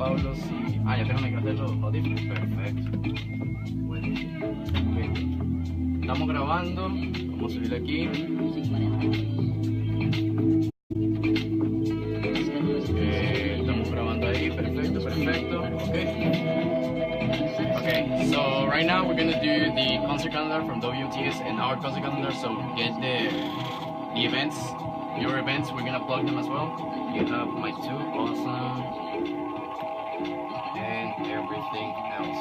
Pablo si... Ah, ya tengo que hacer los audífonos. Perfecto. Ok. Estamos grabando. Vamos a subir aquí. Estamos grabando ahí. Perfecto, perfecto. Okay, so right now we're gonna do the concert calendar from WMTS and our concert calendar. So get the events, your events. We're gonna plug them as well. You have my two, awesome, and everything else.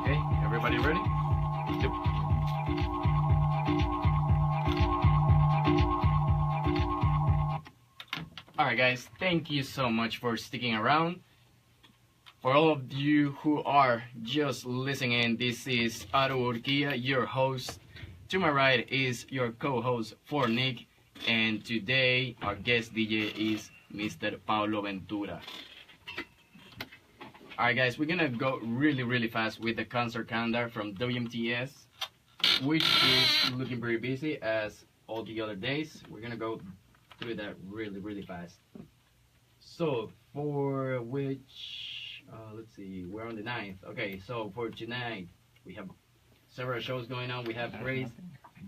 Okay, everybody ready? Yep. Alright guys, thank you so much for sticking around. For all of you who are just listening in, this is Aru Urquia, your host. To my right is your co-host for Nick, and today our guest DJ is Mr. Paulo Ventura. Alright guys, we're gonna go really fast with the concert calendar from WMTS, which is looking pretty busy as all the other days. We're gonna go through that really fast. So for which let's see, we're on the 9th. Okay, so for tonight we have several shows going on. We have Grace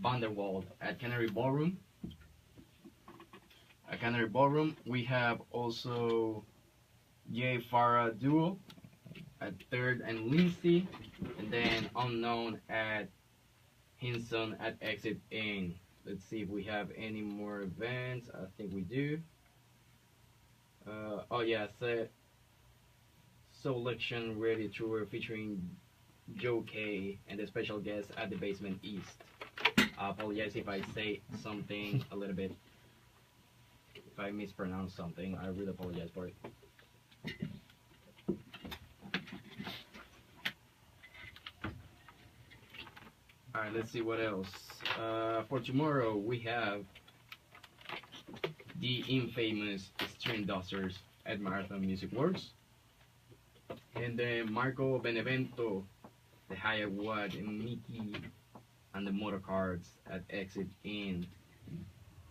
Vanderwald at Canary Ballroom. At Canary Ballroom, we have also Jay Farah Duo at 3rd and Lindsay, and then Unknown at Hinson at Exit In. Let's see if we have any more events. I think we do. Oh yeah, Selection Radio Tour featuring Joe K and the special guest at the Basement East. I apologize if I say something a little bit. If I mispronounce something, I really apologize for it. Alright, let's see what else. For tomorrow, we have the infamous String Dusters at Marathon Music Works. And then Marco Benevento, the Higher Watt, and Mickey and the Motor Cards at Exit In.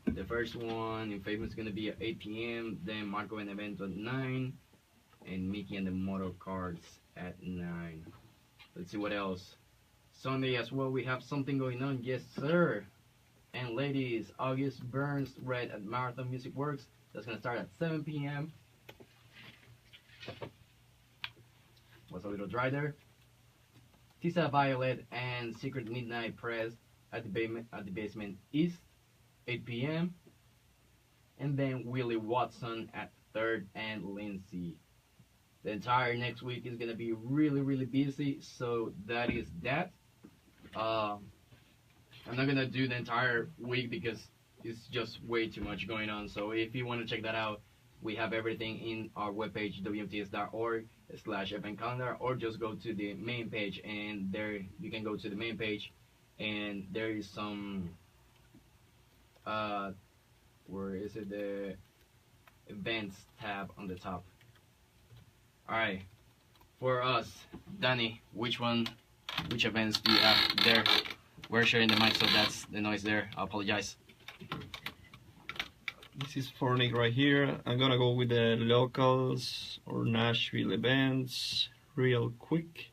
The first one, infamous, is going to be at 8 p.m. Then Marco Benevento at 9. And Mickey and the Motor Cards at 9. Let's see what else. Sunday as well, we have something going on. Yes, sir. And ladies, August Burns Red at Marathon Music Works. That's going to start at 7 p.m. Was a little dry there. Tisa Violet and Secret Midnight Press at the Basement East, 8 p.m. And then Willie Watson at 3rd and Lindsay. The entire next week is going to be really busy, so that is that. I'm not going to do the entire week because it's just way too much going on. So if you want to check that out, we have everything in our webpage, wmts.org/event calendar, or just go to the main page, and there you can go to the main page, and there is some, where is it, the events tab on the top. Alright, for us, Danny, which events do you have there? We're sharing the mic, so that's the noise there. I apologize. This is for Nick right here. I'm gonna go with the locals or Nashville events real quick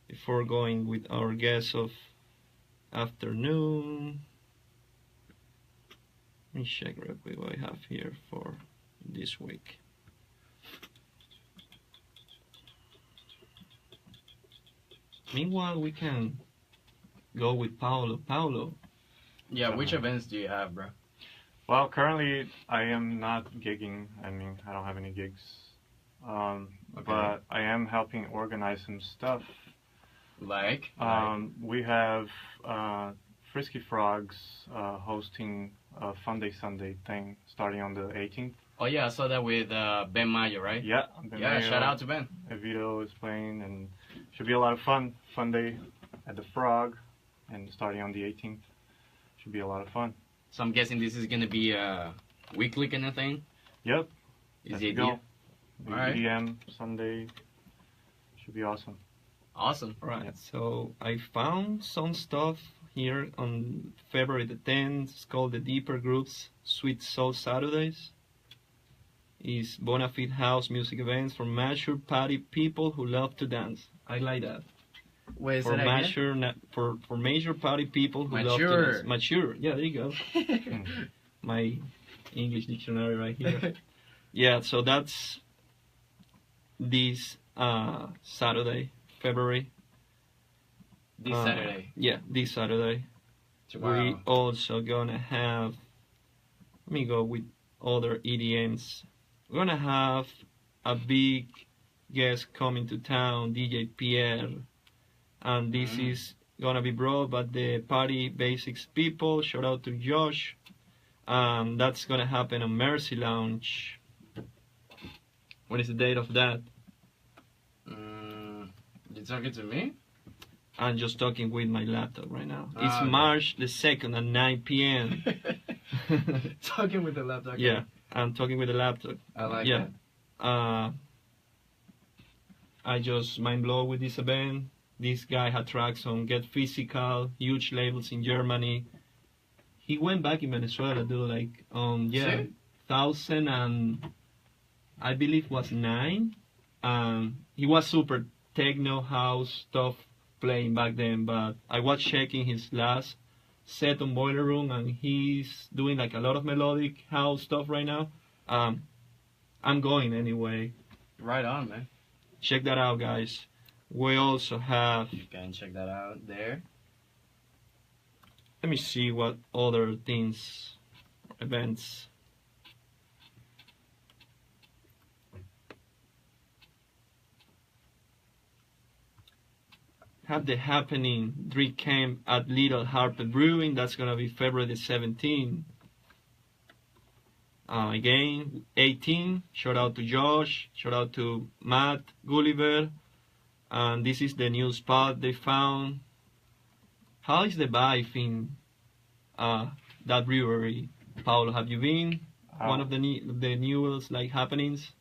before going with our guest of afternoon. Let me check real quick what I have here for this week. Meanwhile, we can go with Paulo. Paulo. Yeah, which events do you have, bro? Well, currently I am not gigging. I mean, I don't have any gigs. Okay. But I am helping organize some stuff. Like? We have Frisky Frogs hosting a Fun Day Sunday thing starting on the 18th. Oh yeah, I saw that with Ben Mayo, right? Yeah. Ben yeah, Mayo, shout out to Ben. Evito is playing, and should be a lot of fun. Fun day at the Frog, and starting on the 18th. Should be a lot of fun. So I'm guessing this is gonna be a weekly kind of thing? Yep. Is the idea? Alright. EDM Sunday. Should be awesome. Awesome. Right. Yeah. So I found some stuff here on February the 10th. It's called the Deeper Groups Sweet Soul Saturdays. Is bona fide house music events for mature party people who love to dance. I like that. Wait, For mature, for major party people who love to Mature. dance. Mature. Yeah, there you go. again? My English dictionary right here. Yeah, so that's this Saturday, February. This Saturday. Yeah, this Saturday. Wow. We also gonna have. Let me go with other EDMs. We're gonna have a big guest coming to town, DJ Pierre, and this is gonna be brought by the Party Basics people. Shout out to Josh. That's gonna happen on Mercy Lounge. What is the date of that? You talking to me? I'm just talking with my laptop right now. Ah, It's okay. March the 2nd at 9 p.m. Talking with the laptop. Okay. Yeah, I'm talking with the laptop. I like Yeah. that. I just mind blown with this event. This guy had tracks on Get Physical, huge labels in Germany. He went back in Venezuela, dude, like, See? 1000 and I believe was 9. He was super techno house stuff playing back then, but I was checking his last set on Boiler Room, and he's doing like a lot of melodic house stuff right now. I'm going anyway. Right on, man. Check that out, guys. We also have. You can check that out there. Let me see what other things, events. Have the happening Drink Camp at Little Harper Brewing. That's gonna be February the 17th. Again, 18. Shout out to Josh. Shout out to Matt Gulliver. And this is the new spot they found. How is the vibe in that brewery? Paulo, have you been? One of the newest like happenings?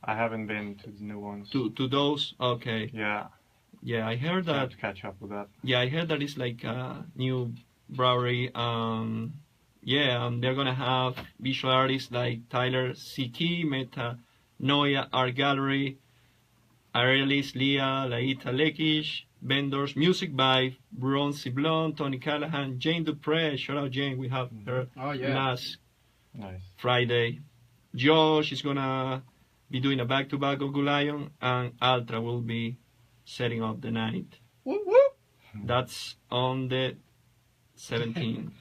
I haven't been to the new ones. To those? Okay. Yeah, Yeah, I heard I that. have to catch up with that. Yeah, I heard that it's like a new brewery. They're gonna have visual artists like Tyler CT, Meta Noia Art Gallery, Arelis Leah, Laita Lekish, vendors, music by Bronzy Blonde, Tony Callahan, Jane Dupree. Shout out Jane, we have her Oh yeah. last Nice. Friday. Josh is gonna be doing a back-to-back of Gulayon, and Altra will be setting up the night. Whoop, whoop. That's on the 17th.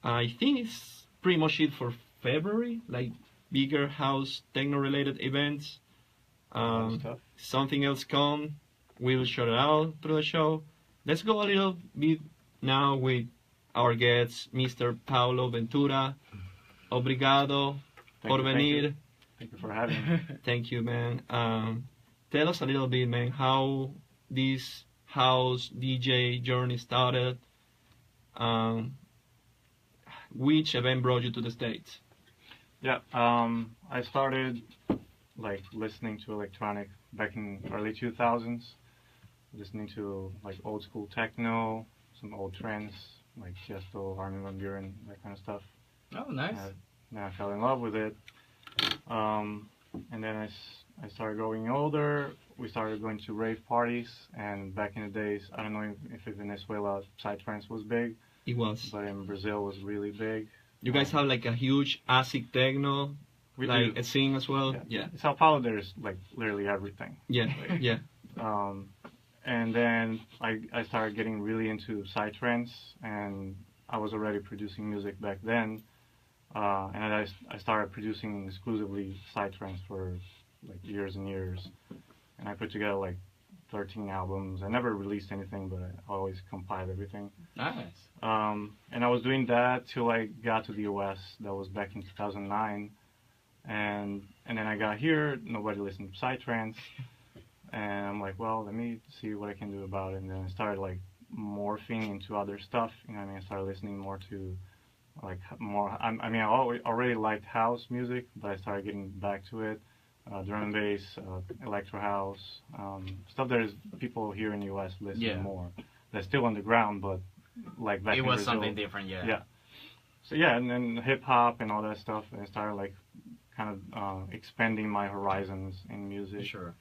I think it's pretty much it for February, like bigger house techno-related events. Stuff. Something else come, we'll shout it out through the show. Let's go a little bit now with our guest, Mr. Paulo Ventura. Obrigado por venir. Thank you for having me. Thank you, man. Tell us a little bit, man, how this house DJ journey started. Which event brought you to the States? Yeah, I started like listening to electronic back in early 2000s, listening to like old school techno, some old trends like Tiesto, Armin van Buuren, that kind of stuff. Oh, nice. Then I fell in love with it. And then I started growing older. We started going to rave parties, and back in the days, I don't know if in Venezuela psytrance was big, It was. but in Brazil was really big. You guys have like a huge acid techno, We like do. a scene as well. Yeah, In Sao Paulo, there's like literally everything. yeah, yeah. And then I started getting really into psytrance, and I was already producing music back then. And I started producing exclusively psytrance for like years and years. And I put together like 13 albums. I never released anything, but I always compiled everything. Nice. And I was doing that till I got to the US. That was back in 2009. And then I got here, nobody listened to psytrance. And I'm like, well, let me see what I can do about it. And then I started like morphing into other stuff. You know what I mean? I started listening more to like more, I already liked house music, but I started getting back to it. drum and bass, electro house, stuff that is people here in the U.S. listen more. That's still underground, but like back in was Brazil, something different, yeah. Yeah. So yeah, and then hip hop and all that stuff, and I started like kind of expanding my horizons in music. Sure.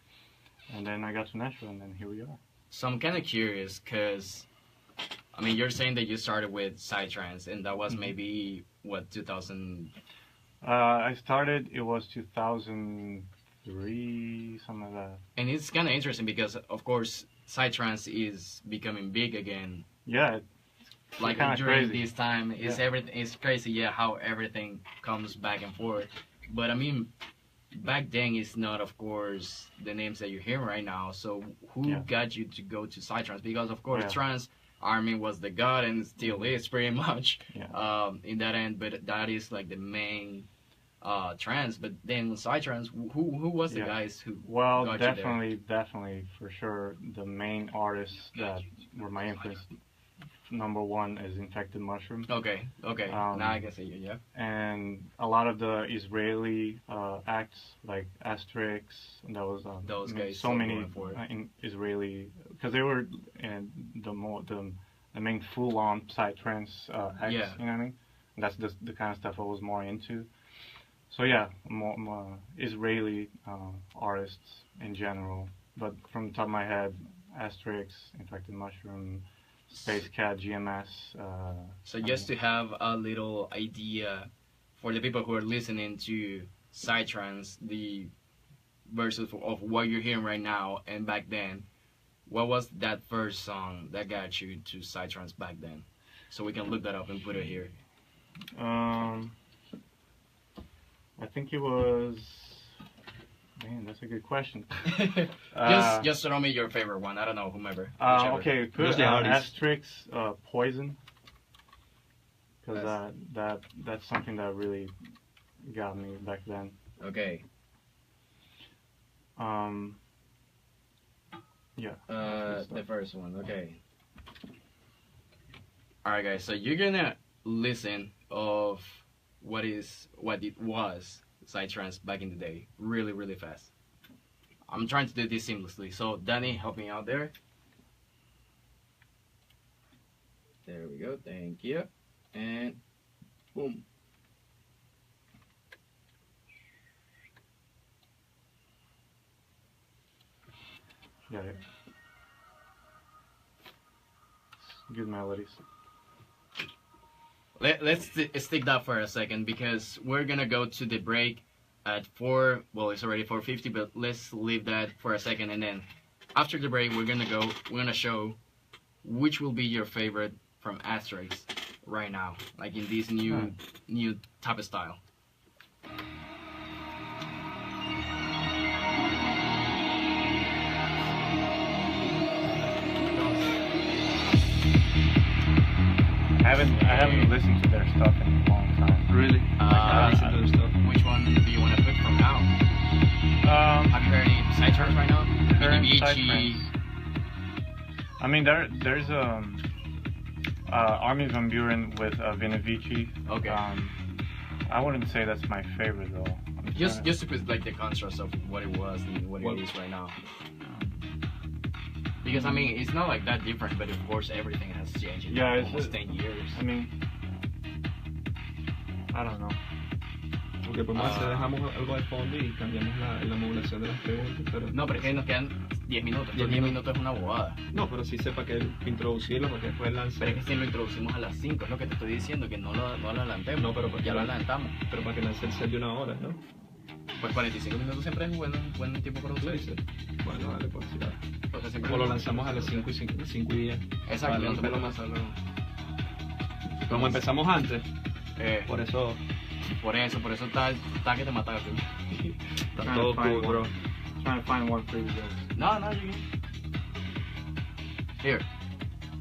And then I got to Nashville, and then here we are. So I'm kind of curious, because, I mean, you're saying that you started with psytrance, and that was maybe, what, 2000? I started, it was 2003, something like that. And it's kind of interesting because, of course, psytrance is becoming big again. Yeah. Like kinda during crazy. this time, it's crazy, yeah, how everything comes back and forth. But I mean, back then it's not, of course, the names that you hear right now. So who got you to go to psytrance? Because of course, trance, Armin was the god and still is pretty much in that end. But that is like the main trance. But then psytrance, who was the guys who got definitely for sure the main artists that were my influence. Number one is Infected Mushroom. Okay. Now I can see you, yeah. And a lot of the Israeli acts like Asterix, and that was those guys. So many Israeli, because they were the main full-on psytrance acts. You know what I mean? And that's the kind of stuff I was more into. So yeah, more Israeli artists in general. But from the top of my head, Asterix, Infected Mushroom, Space Cat, GMS. So just to have a little idea for the people who are listening to psytrance, the versus of what you're hearing right now and back then, what was that first song that got you to psytrance back then? So we can look that up and put it here. I think it was. Man, that's a good question. Just throw me your favorite one. I don't know, whomever. Okay, good. Asterix, Poison. Because that's something that really got me back then. Okay. Yeah. The first one. Okay. All right, guys. So you're gonna listen of what it was psytrance back in the day, really, really fast. I'm trying to do this seamlessly. So Danny, help me out there. There we go. Thank you. And boom. Got it. Good melodies. Let's stick that for a second because we're gonna go to the break at 4. Well, it's already 4:50, but let's leave that for a second, and then after the break, we're gonna show which will be your favorite from Asterix right now, like in this new type of style. I haven't listened to their stuff in a long time. Really? Listen to their stuff. Which one do you want to put from now? Have you heard any psytrance right now? Psytrance. I mean, there's Armin van Buuren with Vinovici. Okay. I wouldn't say that's my favorite though. Just to put like the contrast of what it was and what it is right now. Because I mean, it's not like that different, but of course everything has changed in almost 10 years. I mean, I don't know. Porque por más dejamos algo de fondo y cambiamos la modulación de las preguntas, pero... No, pero es que nos quedan 10 minutos. 10 minutos es una bobada. No, pero sí sepa que introducirlo para que después lance. Pero es que si lo introducimos a las 5, es lo que te estoy diciendo, que no lo adelantemos. No, pero ya lo adelantamos. Pero para que lance el set de 1 hora, ¿no? Pues 45 minutos siempre es buen tiempo para ustedes. Bueno, dale, pues sí, dale. O lo lanzamos a las 5 y 10. Exacto, vale, como empezamos antes, por eso está que te mataste. Está todo cool, bro. Trying to find one for you guys. No, you can. Here,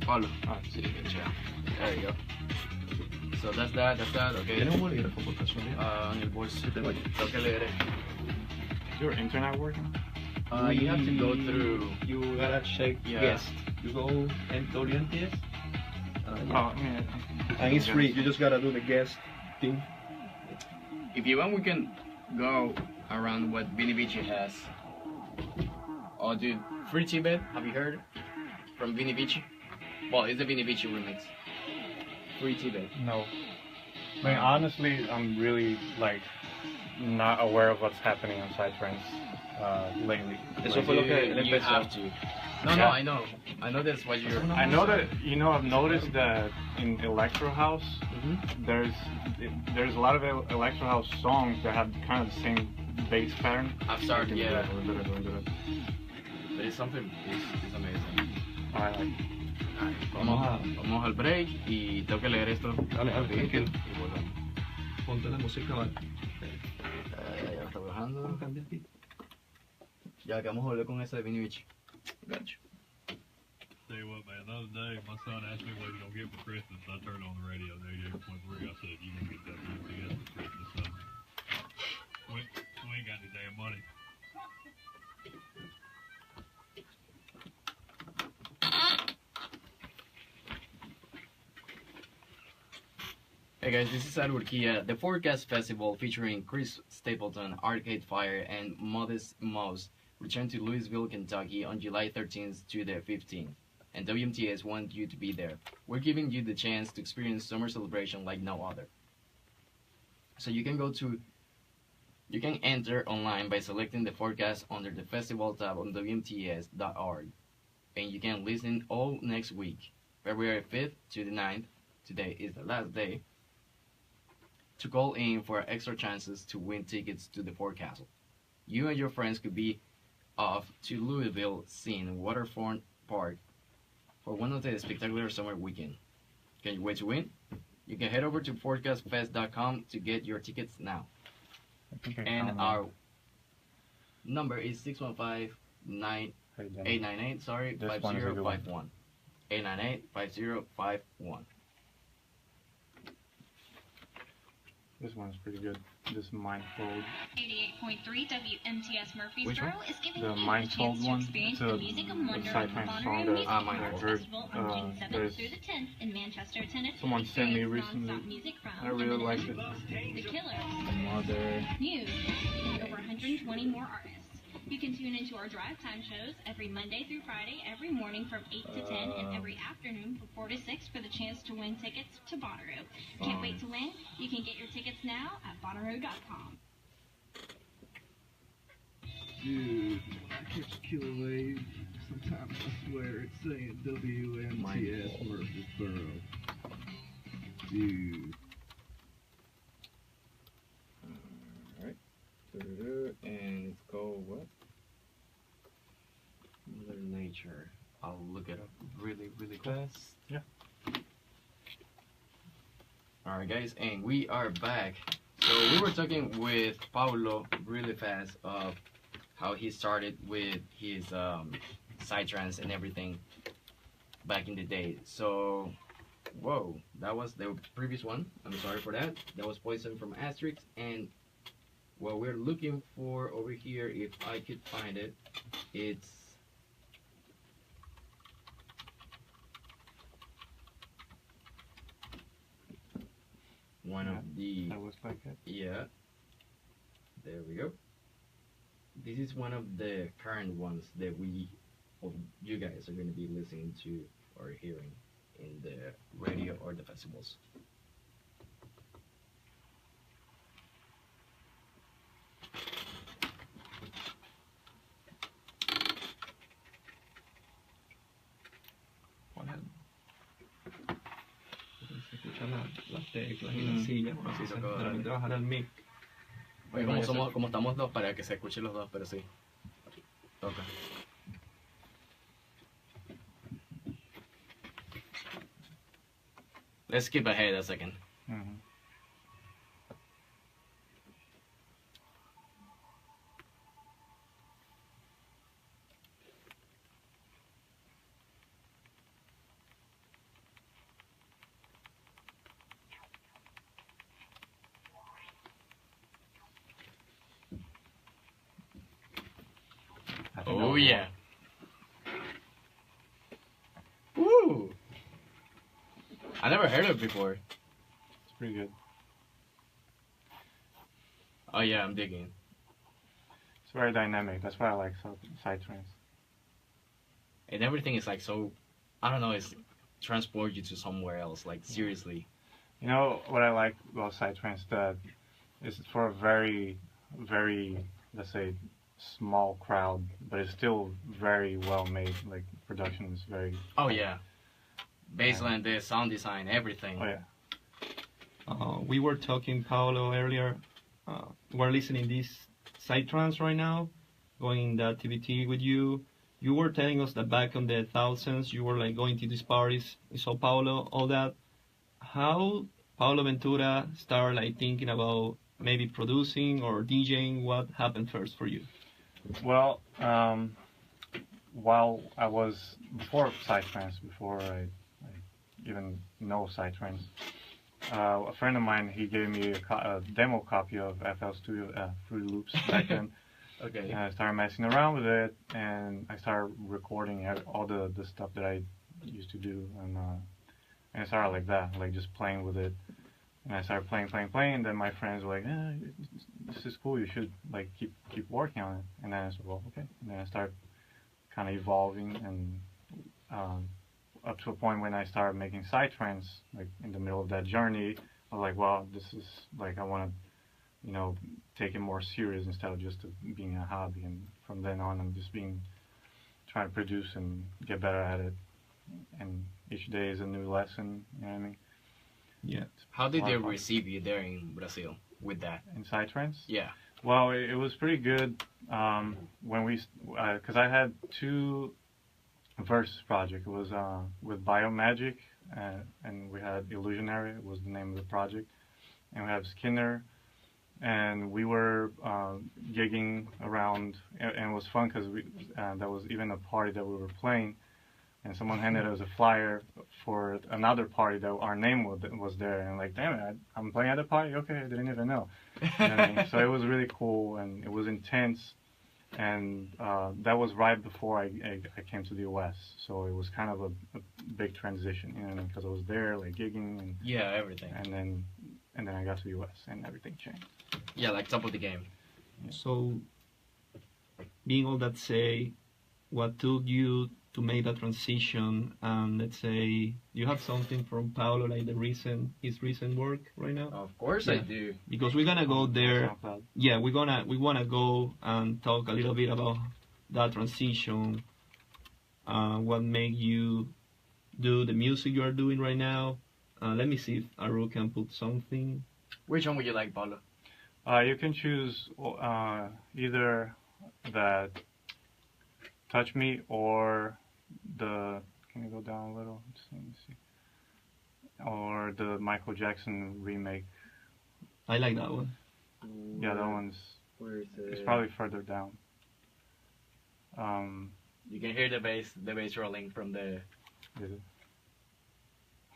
Paulo. Sí, there you go. So that's that, okay. ¿Tienes un bolígrafo por casualidad? En el bolso. Tengo que leer. Is your internet working? You have to go through. You gotta check guest. You go and WNTS. Yeah. And it's free. You just gotta do the guest thing. If you want, we can go around what Vinny Vici has. Oh, dude, Free Tibet. Have you heard from Vinny Vici? Well, it's the Vinny Vici remix. Free Tibet. No. I mean, honestly, I'm really like not aware of what's happening on Psytrance lately. Eso fue lo que él You empezó. have to. No, Yeah. I know. I know that's what you're. I know that I've noticed that in electro house, there's a lot of electro house songs that have kind of the same bass pattern. I've started, yeah. But it's something. It's amazing. I like. Alright, vamos al break y tengo que leer esto. Dale, tranquilo. Y volvemos. Ponte la música, vale. Ya está bajando. Cambia el beat. Ya que vamos a volver con esa de Vinny Vici. Gotcha. Tell you what, man, the other day, my son asked me what he's going to get for Christmas. I turned on the radio at 88.3. I said, you going to get that UPS for Christmas, son. We ain't got any damn money. Hey guys, this is Edward Kia. The Forecast Festival featuring Chris Stapleton, Arcade Fire, and Modest Mouse return to Louisville, Kentucky on July 13th to the 15th. And WMTS want you to be there. We're giving you the chance to experience summer celebration like no other. So you can enter online by selecting the forecast under the festival tab on WMTS.org. And you can listen all next week, February 5th to the 9th. Today is the last day to call in for extra chances to win tickets to the forecast. You and your friends could be off to Louisville scene Waterfront Park for one of the spectacular summer weekend. Can you wait to win? You can head over to forecastfest.com to get your tickets now. And our number is 615-898, sorry, This one is a good one. 5051. 898-5051. This one's pretty good. This Mindfold. 88.3 WMTS Which one? Murfreesboro is giving The you the Mindfold chance to one. experience It's the a music of wonder side of time Bonnaroo song Music that Mindfold. I've heard. Festival on June 7th there's through the 10th in Manchester, Tennessee. someone sent me Experience recently. non-stop music from I really liked it. The Killers, Mother. Muse, and over 120 more artists. You can tune into our drive time shows every Monday through Friday, every morning from 8 to 10, and every afternoon from 4 to 6 for the chance to win tickets to Bonnaroo. Can't wait to win? You can get your tickets now at Bonnaroo.com. Dude, I catch Killer Wave. Sometimes I swear it's saying WMTS Murfreesboro. Dude. Alright. And it's called what? Mother Nature. I'll look it up really fast. Yeah. Alright guys, and we are back. So we were talking with Paulo really fast of how he started with his psytrance and everything back in the day. So, whoa, that was the previous one. I'm sorry for that. That was Poison from Asterix. And what we're looking for over here, if I could find it, it's one of the, That looks like it. yeah, there we go. This is one of the current ones that you guys are going to be listening to or hearing in the radio or the festivals. ¿Cuál es? Se escuchan las teclas y las sillas. ¿No? Sí, Se tocó, también trabajar al mic. Oye, como estamos dos, para que se escuchen los dos, pero sí. Toca. Let's skip ahead a second. Mm-hmm. Oh yeah. Woo! I never heard of it before. It's pretty good. Oh yeah, I'm digging. It's very dynamic. That's why I like psytrance. And everything is like so, I don't know, it's transport you to somewhere else. Like seriously. You know what I like about psytrance, that it's for a very, very, let's say, small crowd, but it's still very well made. Like production is very. Oh yeah. Baseline, the sound design, everything. Oh yeah. We were talking, Paulo, earlier. We're listening this psytrance right now, going in the activity with you. You were telling us that back in the thousands, you were like going to these parties in Sao Paulo, all that. How Paulo Ventura started like thinking about maybe producing or DJing? What happened first for you? Well, while I was before psytrance, before I even know psytrance, a friend of mine, he gave me a demo copy of FL Studio Fruity Loops back then. Okay. And I started messing around with it, and I started recording all the stuff that I used to do, and I started like that, like just playing with it. And I started playing, and then my friends were like, this is cool, you should like keep working on it. And then I said, well, okay. And then I started kind of evolving, and up to a point when I started making psytrance, like in the middle of that journey, I was like, well, this is like, I want to, you know, take it more serious instead of just being a hobby. And from then on, I'm just trying to produce and get better at it. And each day is a new lesson, you know what I mean? Yeah. How did they receive you there in Brazil with that? In psytrance? Yeah. Well, it was pretty good when because I had two verse project. It was with Biomagic, and we had Illusionary was the name of the project, and we have Skinner, and we were gigging around, and it was fun because that was even a party that we were playing, and someone handed us a flyer for another party that our name was there, and like, damn it, I'm playing at a party? Okay, I didn't even know. You know what I mean? So it was really cool, and it was intense, and that was right before I came to the US, so it was kind of a big transition, you know, because I was there, like gigging, and yeah, everything, and then I got to the US, and everything changed. Yeah, like top of the game. Yeah. So, being all that say, what took you to make that transition? And let's say you have something from Paulo, like his recent work right now. Of course, I do. Because we're gonna go there. SoundCloud. Yeah, we wanna go and talk a little bit about that transition. What made you do the music you are doing right now? Let me see if Aru can put something. Which one would you like, Paulo? You can choose either that Touch Me or the, can you go down a little? Let me see. Or the Michael Jackson remake. I like that one. Yeah, that one's, Where is it? it's probably further down. You can hear the bass rolling from the. Is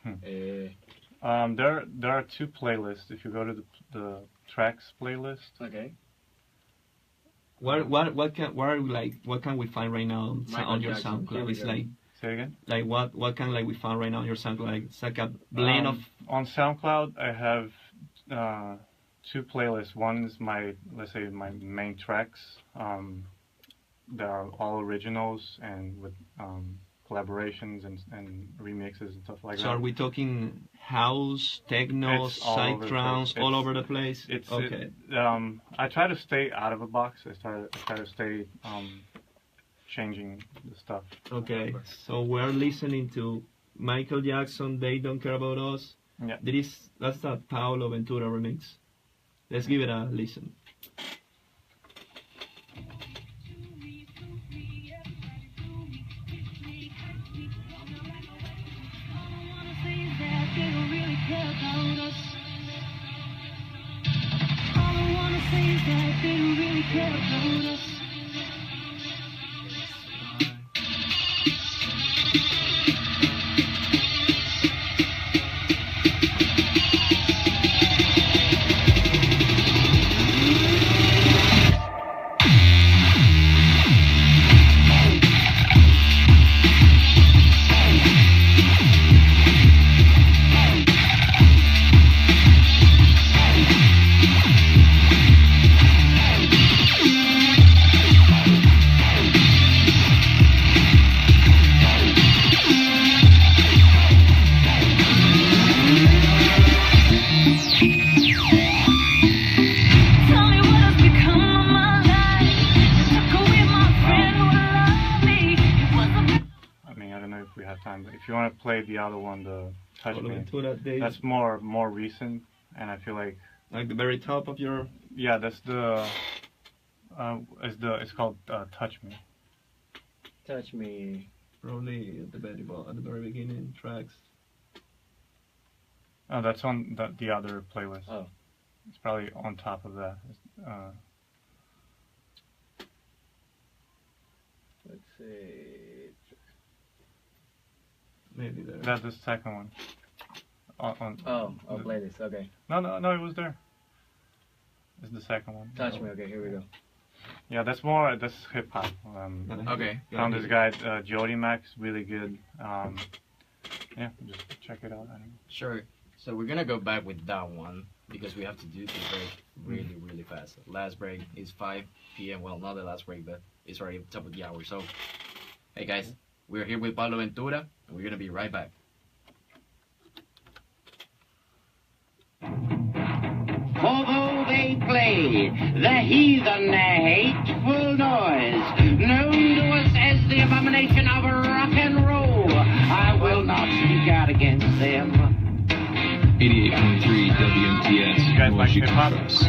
Uh, it? There are two playlists. If you go to the tracks playlist, okay. What can we find right now on your Jackson. Here SoundCloud? we It's go. like say again. like what can like we find right now on your SoundCloud? Like it's like a blend of. On SoundCloud, I have two playlists. One is my, let's say, my main tracks. That are all originals and with collaborations and remixes and stuff like that. So are we talking house, techno, It's all over the psytrance, place. all over the place? It's okay. I try to stay out of a box. I try to stay changing the stuff. Okay. So we're listening to Michael Jackson, They Don't Care About Us. Yeah. That's that Paulo Ventura remix. Let's give it a listen. you want to play the other one, the Touch Paulo Me, Ventura days, that's more recent, and I feel like like the very top of your. yeah, that's the it's called Touch Me. Touch me. Probably at the very beginning tracks. Oh, that's on the other playlist. Oh. It's probably on top of that. Let's see. Maybe there. That's the second one. I'll play this. Okay. No, it was there. It's the second one. Touch me. Okay, here we go. Yeah, that's hip hop. Okay. Found this guy, Jody Max, really good. Yeah, just check it out. I don't know. Sure. So we're gonna go back with that one because we have to do the break really fast. Last break is 5 p.m. Well, not the last break, but it's already top of the hour. So, hey guys, we're here with Paulo Ventura, and we're gonna be right back. Although they play the heathen hateful noise, known to us as the abomination of rock and roll, I will not speak out against them. 88.3 WMTS. You guys like Washington hip-hop? Press.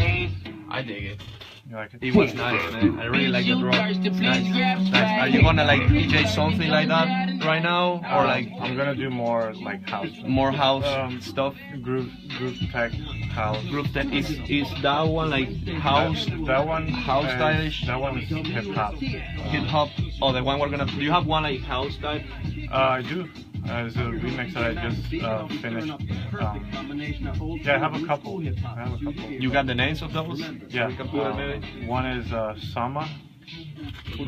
I dig it. You like it? It was nice, man. I really like the drop. Nice. Are you gonna like DJ something like that right now, or like I'm gonna do more like house. more house stuff? Group tech house. Group that is that one like house? That one house is- stylish? That one is hip hop. Hip hop. Oh, the one we're gonna. Do you have one like house type? I do. It's a remix that I just finished. Yeah, I have a couple. You got the names of those? Yeah. We can put it maybe. One is Sama. For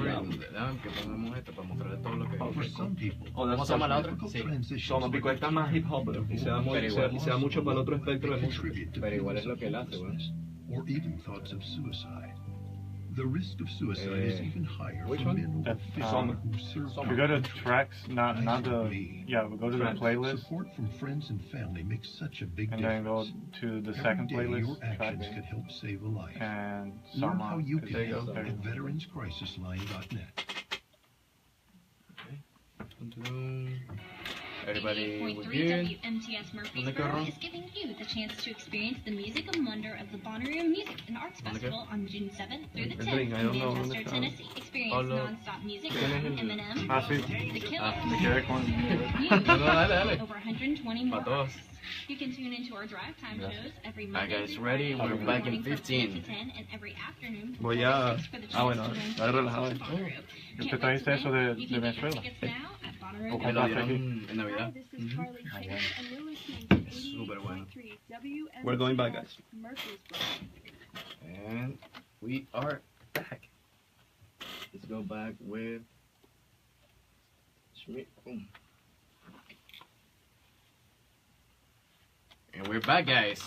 some people, Oh, that's ¿Cómo se llama la otra? difficult Sí. transitions Soma, Pico está más hip hop, bro. Y se da mucho para el otro espectro de música. contribute to Pero igual es lo que él feelings hace, of güey. hopelessness or even thoughts of suicide. The risk of suicide is even higher which for one? men That's over 50 Soma. who serve We go to tracks, not the. Yeah, we go to the Tracks. playlist Support from friends and family makes such a big and then go difference. to the Every second day, playlist your track actions could help save a life. and Learn how Sama. you is can there you help go. at veteranscrisisline.net. Everybody was 88.3 good. WMTS ¿Dónde quedó? Murfreesboro is giving you the chance to experience the music and wonder of the Bonnaroo Music and Arts ¿Dónde Festival on June 7th through the El 10th drink, I in don't know Manchester, dónde está. Tennessee. Experience Pablo. non-stop music ¿Quién es from el- Eminem, Ah, sí. The Killers, Me quedé con. No, dale, dale. over 120 more Pa' todos. artists. You can tune into our drive time shows every Alright, Monday guys, through ready? Friday, We're every back in morning from 15. 8 to 10 and every afternoon from Voy 4 to a- 6 for the ah, chance bueno, to win está tickets relajado. to Bonnaroo. ¿Usted Can't wait trajiste to eso win? de You can get your Venezuela? tickets now at Bonnaroo. Me lo Ah, dieron aquí. en Navidad. Hi, this is Carly Chase, and you're listening to Súper bueno. 88.3 WMTS We're going back, guys. Murfreesboro. And we are back. Let's go back with Schmidt. Boom. And we're back, guys.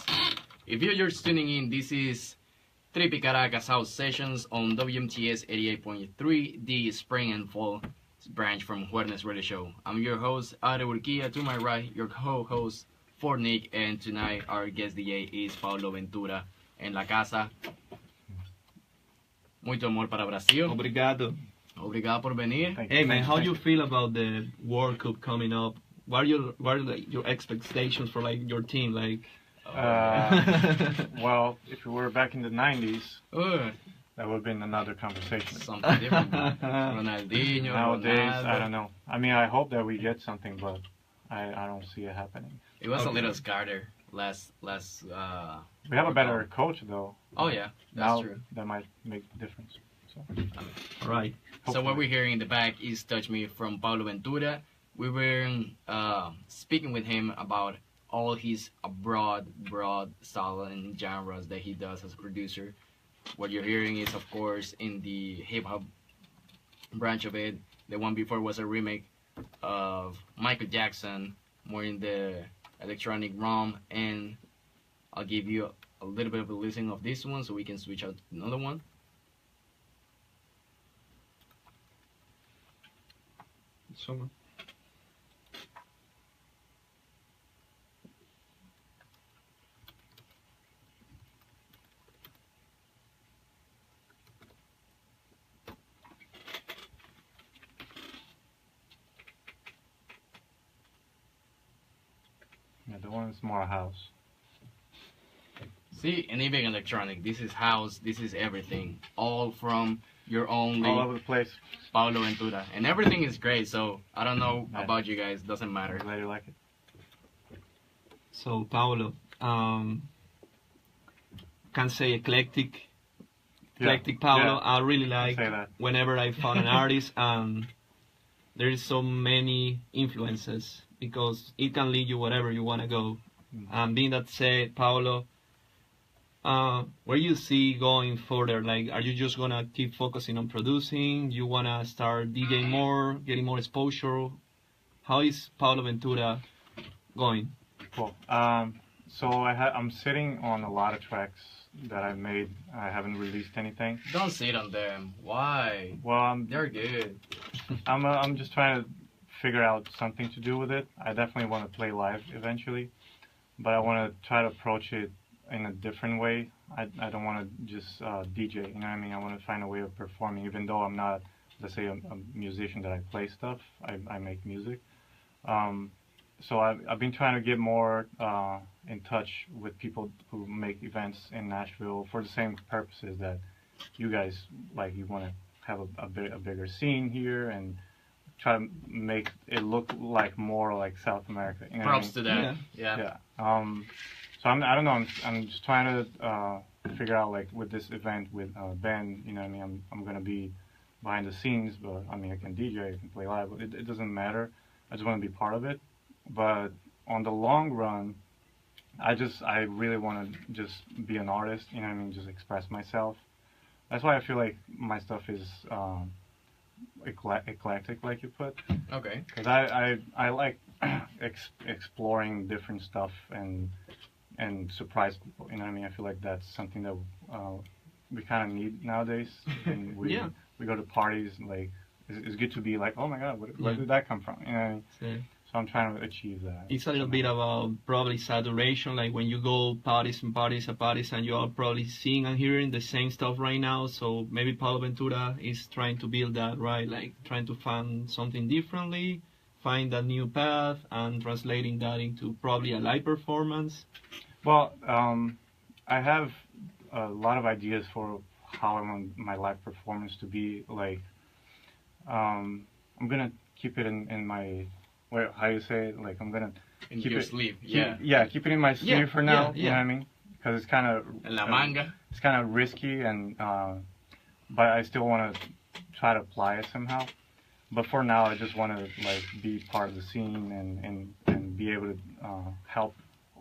If you're just tuning in, this is Trippy Caracas House Sessions on WMTS 88.3, the spring and fall branch from Juernes Radio Show. I'm your host, Are Urquía. To my right, your co-host, Fornick, and tonight our guest DJ is Paulo Ventura en la casa. Muito amor para Brasil. Obrigado. Obrigado por venir. Thank Hey man, how do Thank you feel about the World Cup coming up? What are like, your expectations for like your team? Like, Well, if we were back in the 90s, Uh, that would have been another conversation. something different. Ronaldinho, Nowadays, Ronaldo. I don't know. I mean, I hope that we get something, but I don't see it happening. It was a Okay. little scarred last. We have a better coach, though. Oh yeah, that's Now true. that might make a difference. So, all right. So what we're hearing in the back is "Touch Me" from Paulo Ventura. We were speaking with him about all his broad style and genres that he does as a producer. What you're hearing is, of course, in the hip hop branch of it. The one before was a remake of Michael Jackson, more in the electronic realm, and I'll give you a little bit of a listening of this one so we can switch out to another one. So, Yeah, the one is more house. See, and even electronic. This is house. This is everything. All from your own All over the place. Paulo Ventura, and everything is great. So I don't know Nice. about you guys. Doesn't matter. Glad you like it. So Paulo, can say eclectic. Eclectic Paulo. Yeah. I really like Say that. whenever I found an artist and there is so many influences because it can lead you wherever you want to go. And being that said, Paulo, where you see going further? Like, are you just gonna keep focusing on producing? You wanna start DJing more, getting more exposure? How is Paulo Ventura going? Cool. So I'm sitting on a lot of tracks that I made. I haven't released anything. Don't sit on them. Why? Well, They're good. I'm just trying to figure out something to do with it. I definitely want to play live eventually, but I want to try to approach it in a different way. I don't want to just DJ, you know what I mean? I want to find a way of performing, even though I'm not, let's say, a musician that I play stuff. I make music. So I've been trying to get more in touch with people who make events in Nashville for the same purposes that you guys like. You want to have a bigger scene here and try to make it look like more like South America. You know Props what to I mean? that. Yeah. Yeah. So I don't know. I'm just trying to figure out, like, with this event with Ben. You know what I mean? I'm gonna be behind the scenes, but I mean I can DJ, I can play live. It doesn't matter. I just want to be part of it. But on the long run, I really want to just be an artist. You know what I mean? Just express myself. That's why I feel like my stuff is eclectic, like you put. Okay. Because I like exploring different stuff and surprise people. You know what I mean? I feel like that's something that we kind of need nowadays. And we go to parties, like it's good to be like, oh my God, where did that come from? You know what I mean? So I'm trying to achieve that. It's a little bit about probably saturation, like when you go parties and you are probably seeing and hearing the same stuff right now. So maybe Paulo Ventura is trying to build that, right? Like trying to find something differently, find that new path, and translating that into probably a live performance. Well, I have a lot of ideas for how I want my live performance to be. Like, I'm gonna keep it in my, how you say it? Like, I'm gonna In keep your it, sleeve. keep it in my sleeve for now. You know what I mean? Because it's kind of En la manga. It's kind of risky, and but I still want to try to apply it somehow. But for now, I just want to like be part of the scene and be able to help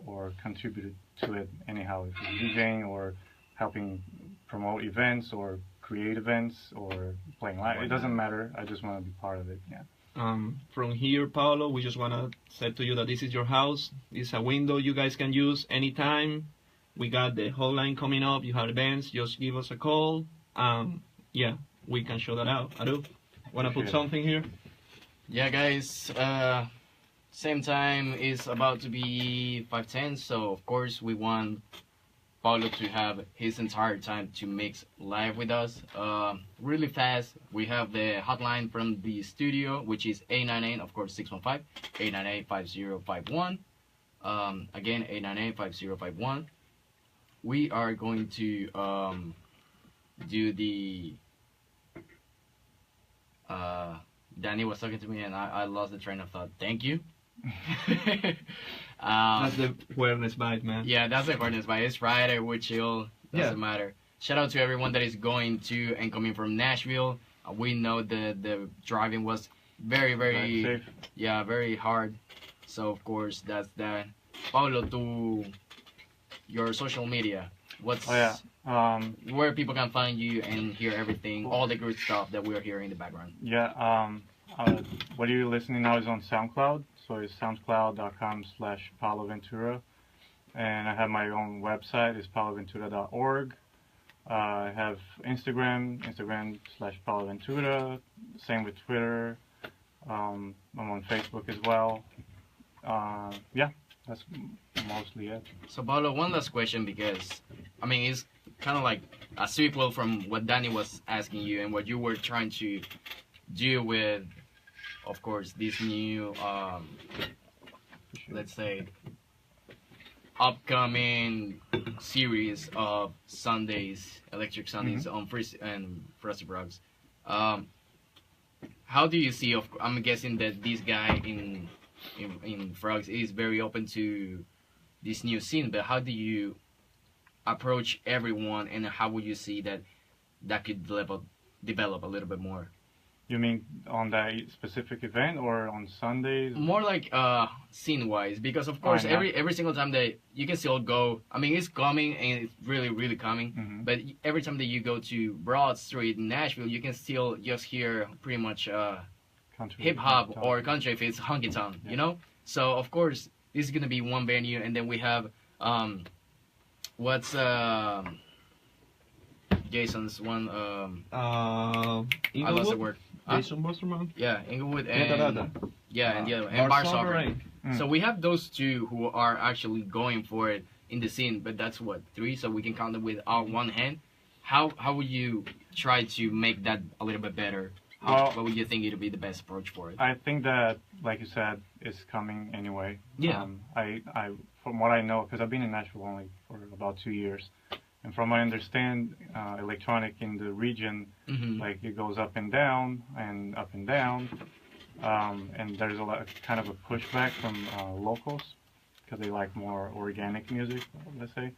or contribute to it anyhow, if it's DJing or helping promote events or create events or playing live. It doesn't matter. I just want to be part of it. Yeah. From here, Paulo, we just want to say to you that this is your house. It's a window you guys can use anytime. We got the hotline coming up. You have events. Just give us a call. Yeah, we can show that out. Adu, want to put something here? Yeah, guys. Same time is about to be 5:10, so of course we want Paulo to have his entire time to mix live with us. Really fast, we have the hotline from the studio, which is 898, of course, 615-898-5051. Again, 898-5051. We are going to do the... Danny was talking to me and I lost the train of thought. Thank you. That's the Juernes vibe, man. Yeah, that's the Juernes vibe. It's Friday, we're chill. Doesn't matter. Shout out to everyone that is going to and coming from Nashville. We know the driving was very safe. Yeah, very hard. So of course that's that. Paulo, to your social media. What's where people can find you and hear everything, all the good stuff that we're hearing in the background. Yeah. What you're listening now is on SoundCloud. So it's soundcloud.com/Paulo Ventura. And I have my own website, it's pauloventura.org. I have Instagram/Paulo Ventura. Same with Twitter. I'm on Facebook as well. Yeah, that's mostly it. So Paulo, one last question, because I mean it's kind of like a sequel from what Danny was asking you and what you were trying to do with, of course, this new let's say upcoming series of Sundays, Electric Sundays on Frosty Frogs. How do you see? I'm guessing that this guy in Frogs is very open to this new scene, but how do you approach everyone, and how would you see that could develop a little bit more? You mean on that specific event or on Sundays? More like scene wise, because of course every single time that you can still go, I mean it's coming and it's really coming, but every time that you go to Broad Street in Nashville, you can still just hear pretty much hip hop or country if it's honky tonk, you know. So of course this is gonna be one venue, and then we have what's Jason's one I lost the word. Jason Busterman? Yeah, Inglewood and and the other and Bar Bar Sovereign. So we have those two who are actually going for it in the scene, but that's what, 3, so we can count it with our one hand. How would you try to make that a little bit better? What would you think it would be the best approach for it? I think that, like you said, it's coming anyway. Yeah. I from what I know, because I've been in Nashville only for about 2 years, and from what I understand, electronic in the region, like it goes up and down and up and down, and there's a lot, kind of a pushback from locals because they like more organic music, let's say.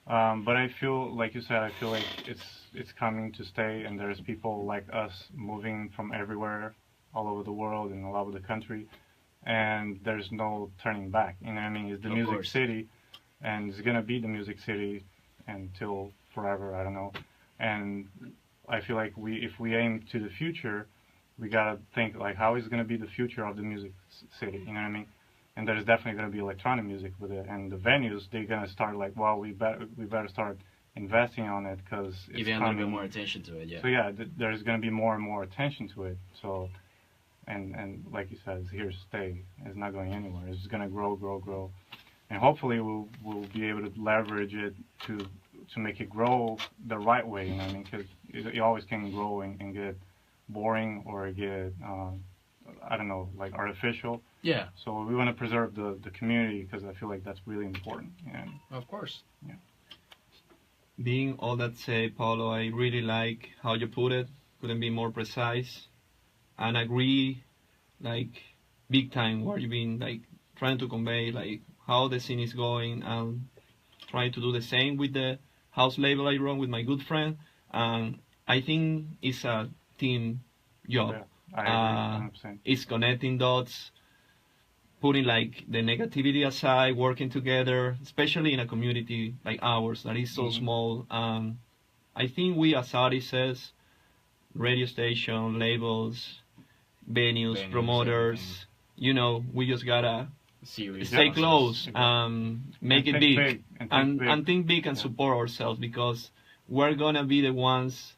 But I feel, like you said, I feel like it's coming to stay, and there's people like us moving from everywhere, all over the world and all over the country, and there's no turning back. You know what I mean? It's the music city, and it's gonna be the music city until forever. I don't know. And I feel like if we aim to the future, we gotta think like, how is gonna be the future of the music city? You know what I mean? And there's definitely going to be electronic music with it, and the venues, they're going to start like, well, we better start investing on it because it's giving a little bit more attention to it. Yeah. So yeah, there's going to be more and more attention to it. So, and like you said, it's here to stay. It's not going anywhere. It's just going to grow, and hopefully we'll be able to leverage it to make it grow the right way. You know what I mean? Because you always can grow and get boring or get I don't know, like artificial. Yeah. So we want to preserve the community because I feel like that's really important. And of course. Yeah. Being all that said, Paulo, I really like how you put it. Couldn't be more precise. And agree, like, big time what you've been, like, trying to convey, like, how the scene is going, and trying to do the same with the house label I run with my good friend. And I think it's a team job. Yeah. I agree, 100%. It's connecting dots, putting like the negativity aside, working together, especially in a community like ours that is so small. I think we as artists, radio station, labels, venues, promoters, you know, we just gotta stay close, make it big, and think big and support ourselves, because we're gonna be the ones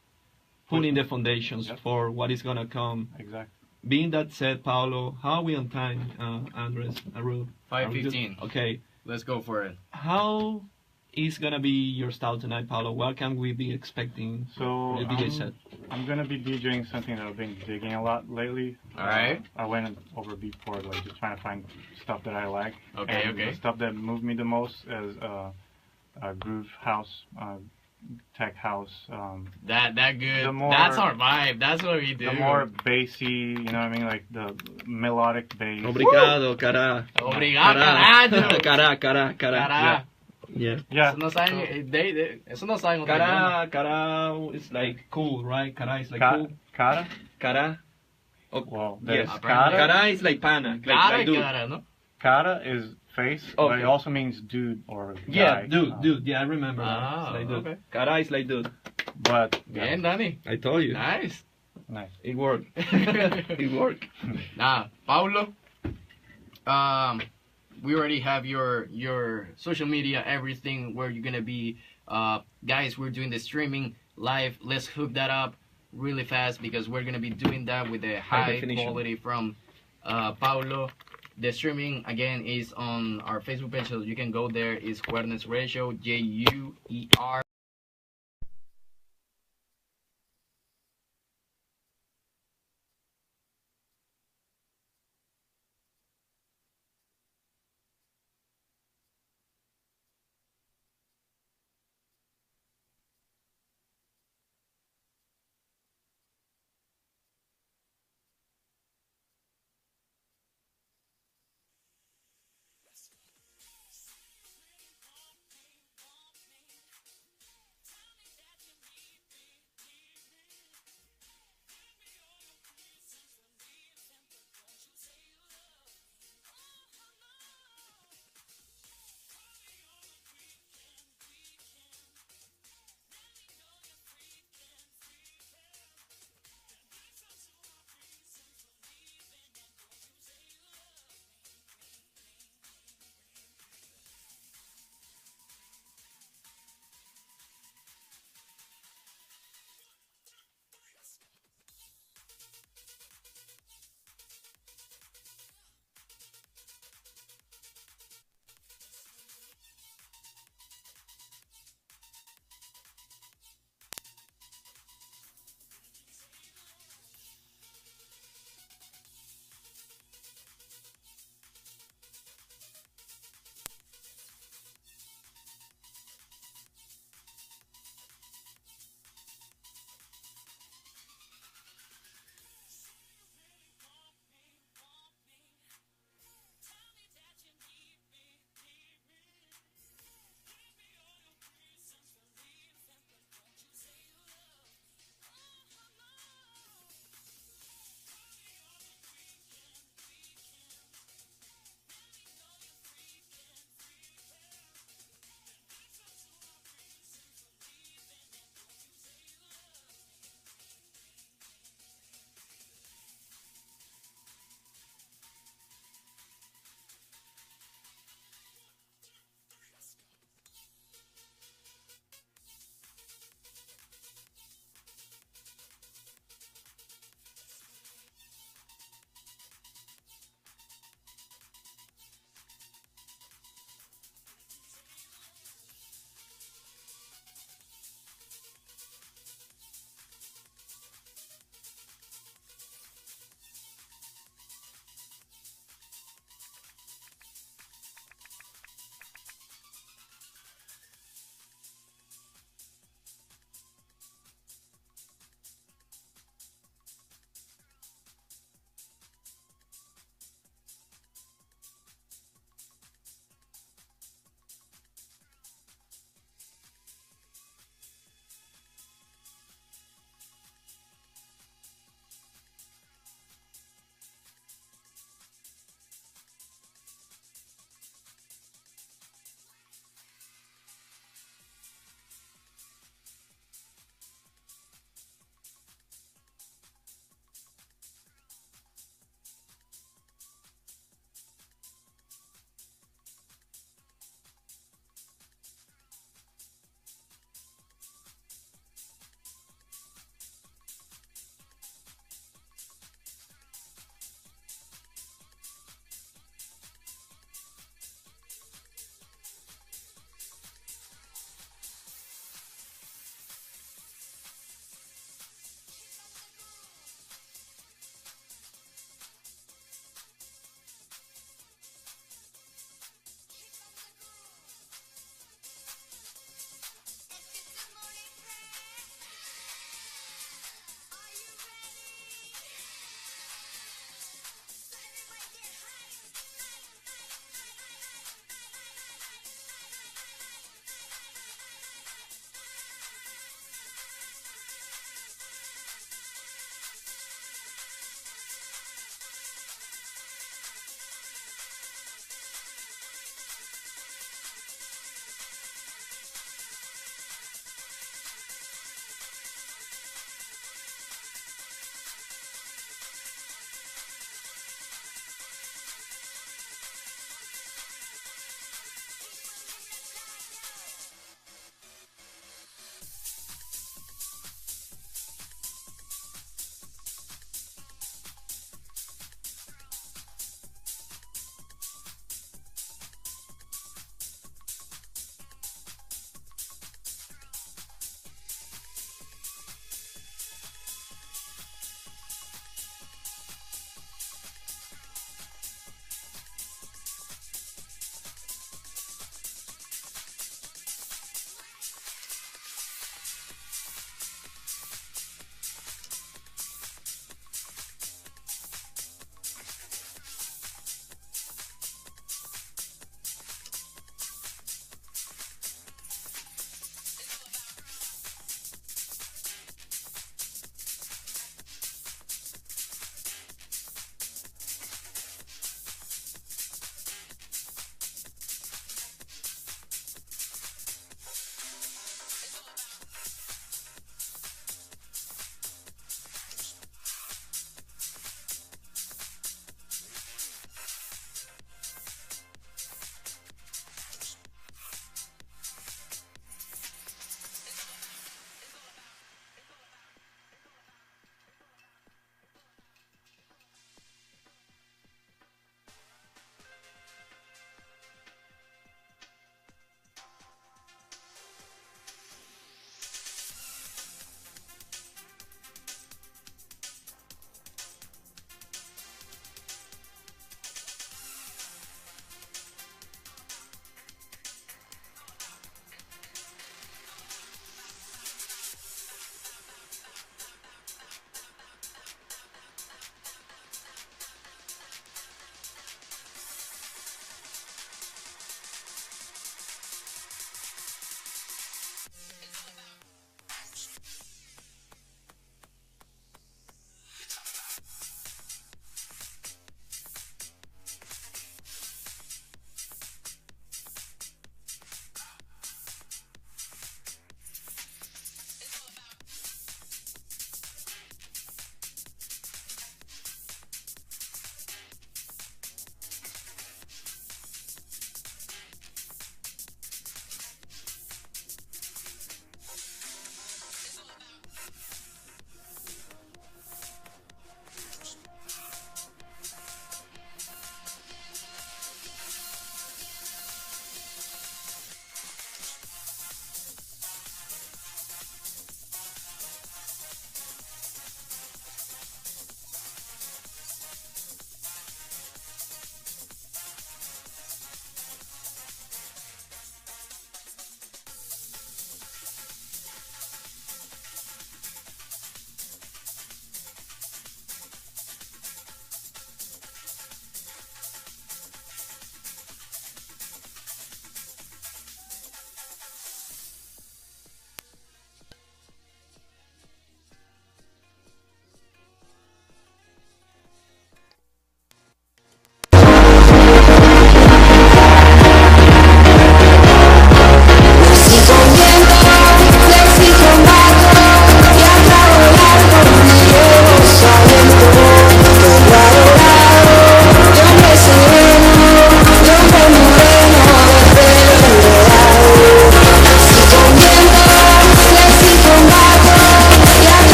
putting the foundations for what is gonna come. Exactly. Being that said, Paulo, how are we on time, Andres, Aru? 5:15. Okay. Let's go for it. How is gonna be your style tonight, Paulo? What can we be expecting? So the DJ set? I'm gonna be DJing something that I've been digging a lot lately. All right. I went over Beatport, like just trying to find stuff that I like. Okay. And the stuff that moved me the most is groove house, tech house. That good. That's our vibe. That's what we do. The more bassy, you know what I mean, like the melodic bass. Obrigado, cara. Obrigado, caralho. Cara. Yeah. Yeah. Eso no saben, eso no saben. Cara is like cool, right? Cara is like cool. Cara. Oh, well, yes. Cara. Cara is like pana. Like dude. Cara, no? Cara is face, but it also means dude or guy. Yeah, dude. Yeah, I remember that. Like dude. Okay. Cara is like dude. But Bien, Danny. I told you. Nice. It worked. It worked. Nah, Paulo. We already have your social media, everything, where you're gonna be. Guys, we're doing the streaming live. Let's hook that up really fast, because we're gonna be doing that with a high quality from Paulo. The streaming again is on our Facebook page, so you can go there. It's Juernes Radio, JUER.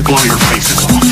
blow your faces off.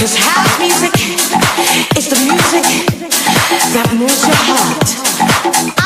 'Cause house music is the music that moves your heart.